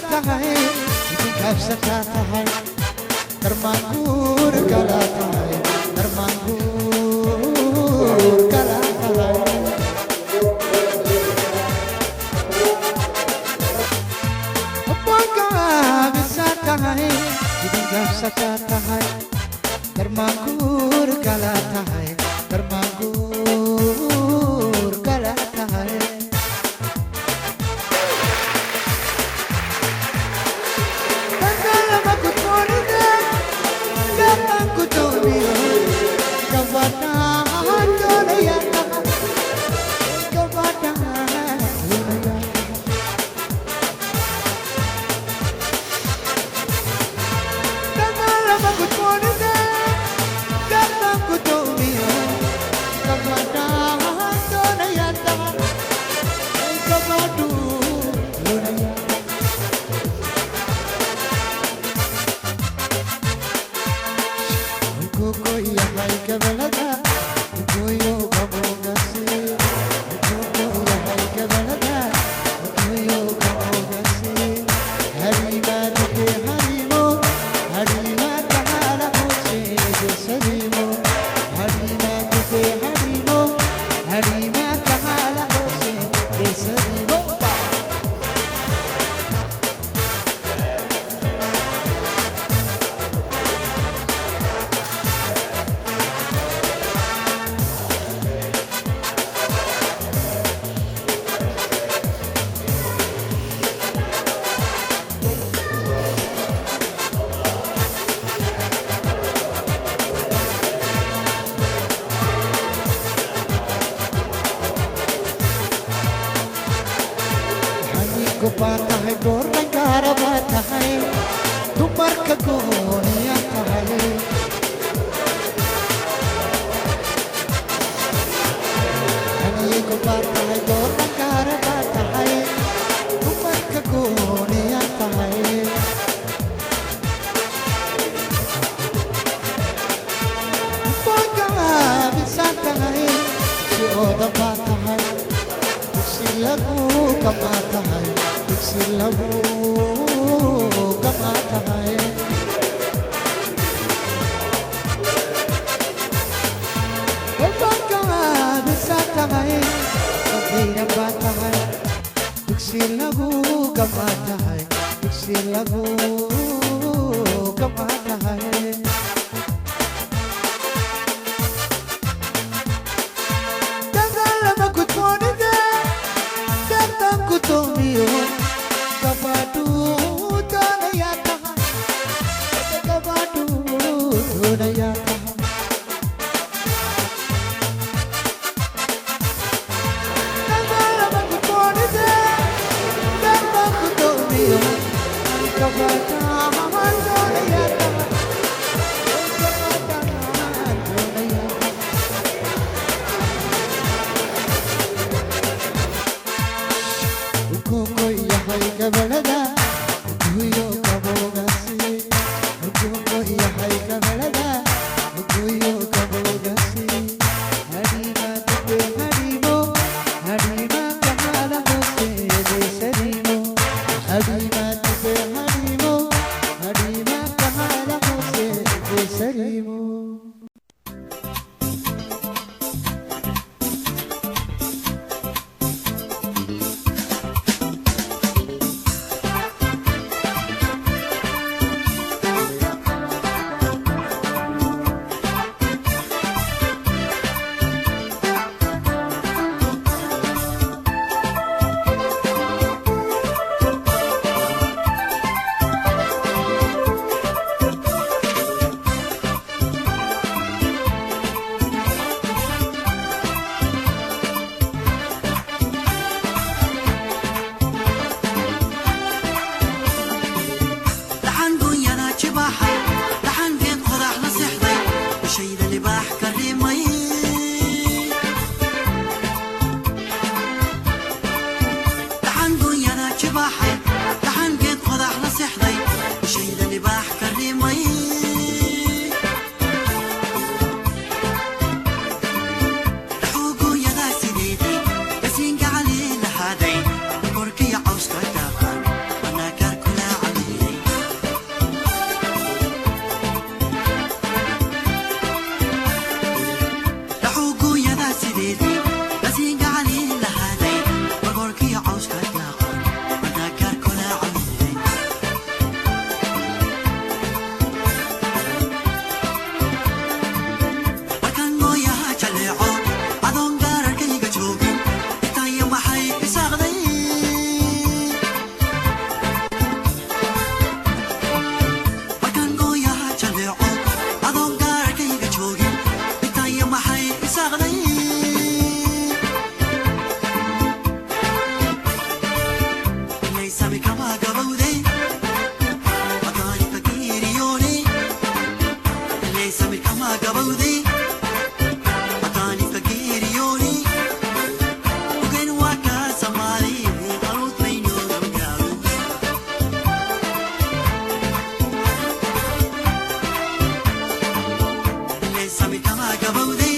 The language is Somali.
tahay, ikikabsa tahay, termangkur kala tahay, termangkur kala tahay. Apakah bisa tahay, ikikabsa tahay, termangkur kala tahay, termangkur kala tahay. Ko patah hai gorang kara patah hai, tumar kagoniya hai. Hani ko patah hai gorang kara patah hai, tumar kagoniya hai. Apakah bisa tahay, si oda patah hai, si lagu kamata hai. Silamu kamata hai. Apakah bisa tahay, kabira bata hai. Silamu kamata hai. Silamu kamata hai. Dalam aku tuan ini, datang ku tumiyo. Kabadu tanaya tahan, kabadu tanaya tahan. Dalam aku tuan ini, dalam aku tumiyo. Kabadu tanaya tahan, kabadu tanaya tahan. Koi yahai kabalada, kuyo kabogasi. Koi yahai kabalada, kuyo kabogasi. Harima tupe harimo, harima kahala hose desarimo. Harima tupe harimo, harima kahala. Sabitama gabaude